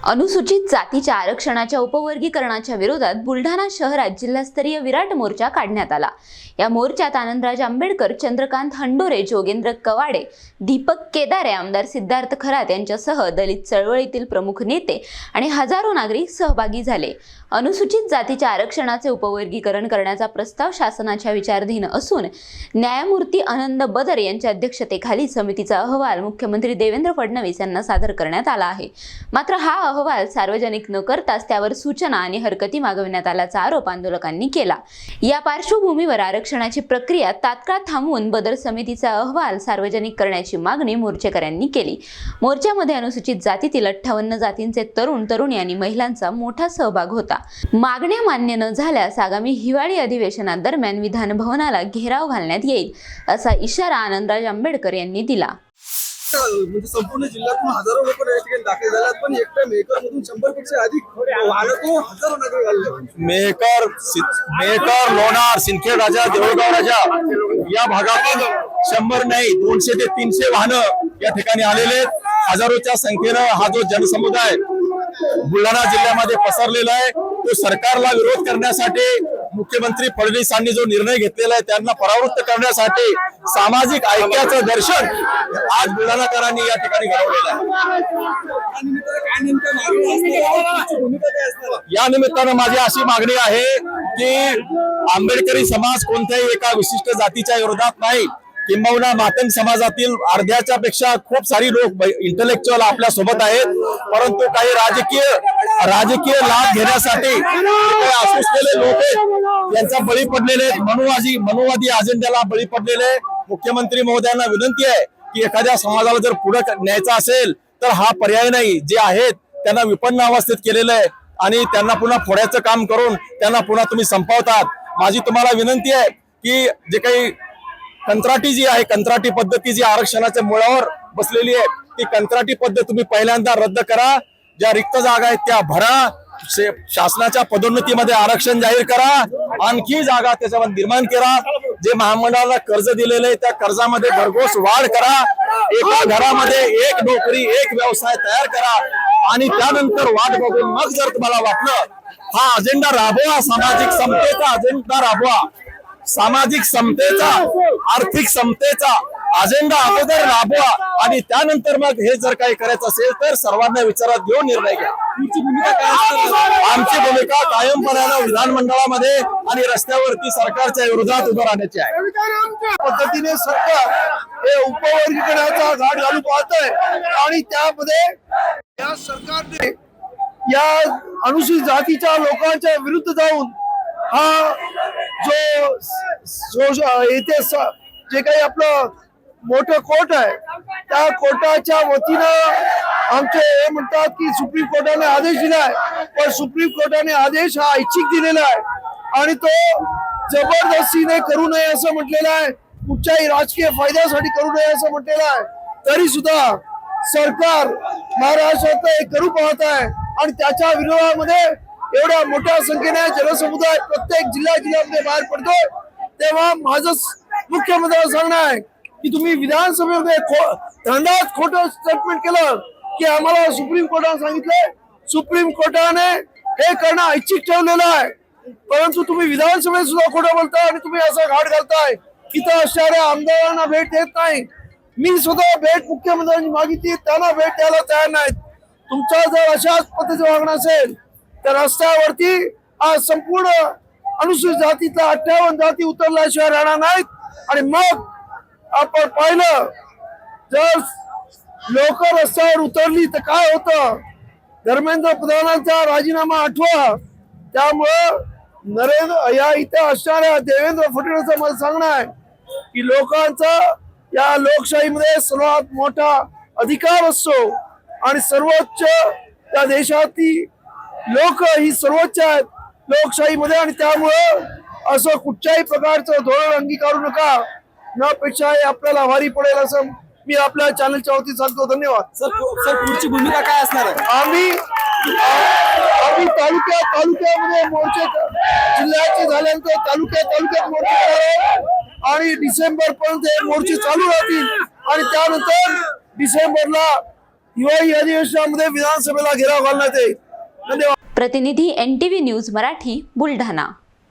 अनुसूचित जातीच्या आरक्षणाच्या उपवर्गीकरणाच्या विरोधात बुलढाणा शहरात जिल्हास्तरीय विराट मोर्चा काढण्यात आला। या मोर्चात आनंदराज आंबेडकर, चंद्रकांत हंडोरे, जोगेंद्र कवाडे, दीपक केदारे, आमदार सिद्धार्थ खरात यांच्यासह दलित चळवळीतील प्रमुख नेते आणि हजारो नागरिक सहभागी झाले। अनुसूचित जातीच्या आरक्षणाचे उपवर्गीकरण करण्याचा प्रस्ताव शासनाच्या विचाराधीन असून न्यायमूर्ती आनंद बदर यांच्या अध्यक्षतेखाली समितीचा अहवाल मुख्यमंत्री देवेंद्र फडणवीस यांना सादर करण्यात आला आहे। मात्र हा अहवाल सार्वजनिक न करताच त्यावर सूचना आणि हरकती मागविण्यात आल्याचा आरोप आंदोलकांनी केला। या पार्श्वभूमीवर आरक्षणाची प्रक्रिया तात्काळ थांबवून बदर समितीचा अहवाल सार्वजनिक करण्याची मागणी मोर्चेकऱ्यांनी केली। मोर्चामध्ये अनुसूचित जातीतील 58 जातींचे तरुण तरुणी आणि महिलांचा मोठा सहभाग होता। मागण्या मान्य न झाल्यास आगामी हिवाळी अधिवेशनादरम्यान विधान भवनाला घेराव घालण्यात येईल असा इशारा आनंदराज आंबेडकर यांनी दिला। म्हणजे संपूर्ण जिल्ह्यातून हजारो लोक या ठिकाणी दाखल झाले आहेत, पण एकट्या मेहकर मधून 100 पेक्षा अधिक वाहनातून हजारो नागरिक आले। मेहकर, लोणार, सिंदखेड राजा, देऊळगाव राजा या भागातून 100 नाही 200 ते 300 वाहनं या ठिकाणी आलेले आहेत। हजारोच्या संख्येनं हा जो जनसमुदाय बुलढाणा जिल्ह्यामध्ये पसरलेला आहे तो सरकारला विरोध करण्यासाठी मुख्यमंत्री फडणवीसांनी जो निर्णय घेतलेला आहे त्यांना परावृत्त करण्यासाठी सामाजिक ऐक्याचं दर्शन आज बुलढाणाकरांनी या ठिकाणी घडवलेलं आहे। या निमित्तानं माझी अशी मागणी आहे की आंबेडकरी समाज कोणत्याही एका विशिष्ट जातीच्या विरोधात नाही, किंबहुना मातंग समाजातील अर्ध्याच्या पेक्षा खूप सारी लोक इंटलेक्च्युअल आपल्या सोबत आहेत, परंतु काही राजकीय लाभ घेण्यासाठी असलेले लोक आहेत यांचा बळी पडलेले आहेत, मनुवादी अजेंड्याला बळी पडलेले। मुख्यमंत्री महोदयांना विनंती आहे की एखाद्या समाजाला जर पुढे न्यायचा असेल तर हा पर्याय नाही, जे आहेत त्यांना विपन्न अवस्थेत केलेलं आहे आणि त्यांना पुन्हा फोडायचं काम करून त्यांना पुन्हा तुम्ही संपवतात। माझी तुम्हाला विनंती आहे की जे काही कंत्राटी जी आहे, कंत्राटी पद्धती जी आरक्षणाच्या मुळावर बसलेली आहे ती कंत्राटी पद्धत तुम्ही पहिल्यांदा रद्द करा। ज्या रिक्त जागा आहेत त्या भरा, शासनाच्या पदोन्नतीमध्ये आरक्षण जाहीर करा, आणखी जागा त्याच्यामध्ये निर्माण करा। जे महामंडळाला कर्ज दिलेले आहे त्या कर्जामध्ये भरघोस वाढ करा, एका घरामध्ये एक नोकरी एक व्यवसाय तयार करा आणि त्यानंतर वाट बघून मग जर तुम्हाला वाटलं हा अजेंडा राबवा, सामाजिक समतेचा अजेंडा राबवा, सामाजिक समतेचा आर्थिक समतेचा अजेंडा अगोदर राबवा आणि त्यानंतर मग हे जर काही करायचं असेल तर सर्वांना विचारात घेऊन निर्णय घ्या। आमची भूमिका कायमपणानं विधानमंडळामध्ये आणि रस्त्यावरती सरकारच्या विरोधात उभं राहण्याची आहे। पद्धतीने सरकार हे उपवर्गीकरणाचा घाट घालू पाहत आहे आणि त्यामध्ये या सरकारने या अनुसूचित जातीच्या लोकांच्या विरुद्ध जाऊन हा जो येथे जे काही आपलं मोठं कोर्ट आहे त्या कोर्टाच्या वतीनं आमचे हे म्हणतात की सुप्रीम कोर्टाने आदेश दिलाय, पण सुप्रीम कोर्टाने आदेश हा ऐच्छिक दिलेला आहे आणि तो जबरदस्तीने करू नये असं म्हटलेलं आहे, कुठच्याही राजकीय फायद्यासाठी करू नये असं म्हटलेलं आहे। तरी सुद्धा सरकार महाराष्ट्रात हे करू पाहत आहे आणि त्याच्या विरोधामध्ये एवढ्या मोठ्या संख्येने जनसमुदाय प्रत्येक जिल्ह्यामध्ये बाहेर पडतोय। तेव्हा माझं मुख्यमंत्र्यांना सांगणं आहे की तुम्ही विधानसभेमध्ये धंदाच खोटं स्टेटमेंट केलं की आम्हाला सुप्रीम कोर्टाने सांगितलंय, सुप्रीम कोर्टाने हे करणं ऐच्छिक ठेवलेलं आहे, परंतु तुम्ही विधानसभेत सुद्धा खोटं बोलताय आणि तुम्ही असा घाट घालताय इथं असणाऱ्या आमदारांना भेट देत नाही। मी स्वतः भेट मुख्यमंत्र्यांनी मागितली, त्यांना भेट द्यायला तयार नाहीत। तुमचा जर अशाच पद्धतीचं वागणं असेल तर रस्त्यावरती आज संपूर्ण अनुसूचित जातीतल्या 58 जाती उतरल्याशिवाय राहणार नाहीत। आणि मग आपण पाहिलं जर लोक रस्त्यावर उतरली तर काय होतं, धर्मेंद्र प्रधानांचा राजीनामा आठवा। त्यामुळं या इथे असणाऱ्या देवेंद्र फडणवीसांचं मला सांगणं आहे की लोकांचा या लोकशाहीमध्ये सर्वात मोठा अधिकार असतो आणि सर्वोच्च त्या देशातील लोक ही सर्वोच्च आहेत लोकशाहीमध्ये आणि त्यामुळं असं कुठच्याही प्रकारचं धोरण अंगीकारू नका, यापेक्षा हे आपल्याला आभारी पडेल असं मी आपल्या चॅनलच्या वतीने सांगतो। धन्यवाद। सर पुढची भूमिका काय असणार आहे? आम्ही तालुक्यामध्ये मोर्चे जिल्ह्याचे झाल्यानंतर तालुक्यात मोर्चे करावे आणि डिसेंबर पर्यंत मोर्चे चालू राहतील आणि त्यानंतर डिसेंबरला हिवाळी अधिवेशनामध्ये विधानसभेला घेराव घालण्यात येईल. धन्यवाद. प्रतिनिधी NTV न्यूज मराठी बुलढाणा.